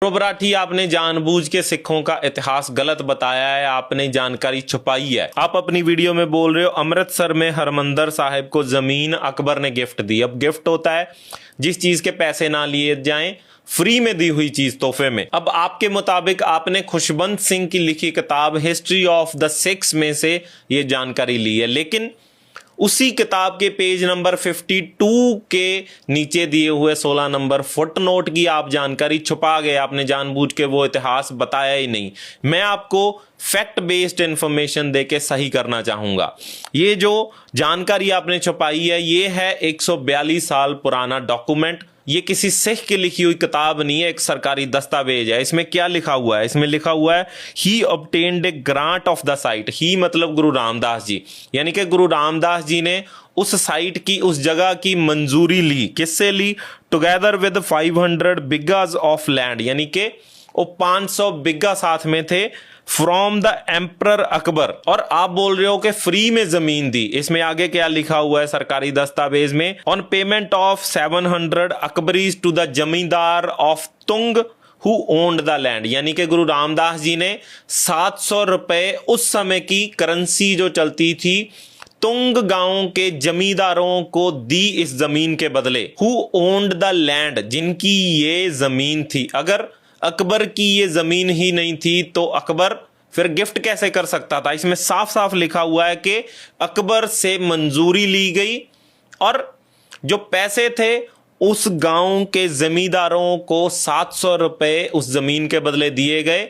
मराठी, आपने जानबूझ के सिखों का इतिहास गलत बताया है, आपने जानकारी छुपाई है। आप अपनी वीडियो में बोल रहे हो अमृतसर में हरमंदर साहिब को जमीन अकबर ने गिफ्ट दी। अब गिफ्ट होता है जिस चीज के पैसे ना लिए जाएं, फ्री में दी हुई चीज तोहफे में। अब आपके मुताबिक आपने खुशबंत सिंह की लिखी किताब हिस्ट्री ऑफ द सिक्स में से ये जानकारी ली है, लेकिन उसी किताब के पेज नंबर 52 के नीचे दिए हुए 16 नंबर फुटनोट की आप जानकारी छुपा गए। आपने जानबूझ के वो इतिहास बताया ही नहीं। मैं आपको फैक्ट बेस्ड इंफॉर्मेशन देके सही करना चाहूंगा। ये जो जानकारी आपने छुपाई है ये है 142 साल पुराना डॉक्यूमेंट। ये किसी सिख की लिखी हुई किताब नहीं है, एक सरकारी दस्तावेज है। इसमें क्या लिखा हुआ है? इसमें लिखा हुआ है he obtained a grant of the site. He मतलब गुरु रामदास जी, यानी कि गुरु रामदास जी ने उस साइट की, उस जगह की मंजूरी ली। किससे ली? टुगेदर विद 500 बिग्गास ऑफ लैंड, यानी कि वो 500 बिग्गा साथ में थे, फ्रॉम द एम्परर अकबर। और आप बोल रहे हो कि फ्री में जमीन दी। इसमें आगे क्या लिखा हुआ है सरकारी दस्तावेज में? On payment of 700 Akbaris to the zamindar of Tung who owned the land, यानी कि गुरु रामदास जी ने 700 रुपए उस समय की करेंसी जो चलती थी तुंग गांव के जमींदारों को दी इस जमीन के बदले। हु ओन्ड द लैंड, जिनकी ये जमीन थी। अगर अकबर की ये जमीन ही नहीं थी तो अकबर फिर गिफ्ट कैसे कर सकता था? इसमें साफ साफ लिखा हुआ है कि अकबर से मंजूरी ली गई और जो पैसे थे उस गांव के जमींदारों को 700 रुपए उस जमीन के बदले दिए गए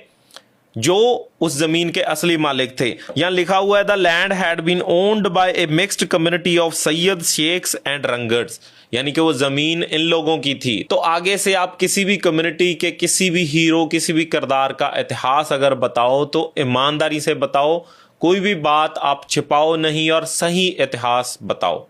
जो उस जमीन के असली मालिक थे। यहां लिखा हुआ है the land had been owned by a mixed community of Sayyid, Sheikhs and Rangars, यानी कि वो जमीन इन लोगों की थी। तो आगे से आप किसी भी कम्युनिटी के किसी भी हीरो, किसी भी किरदार का इतिहास अगर बताओ तो ईमानदारी से बताओ, कोई भी बात आप छिपाओ नहीं और सही इतिहास बताओ।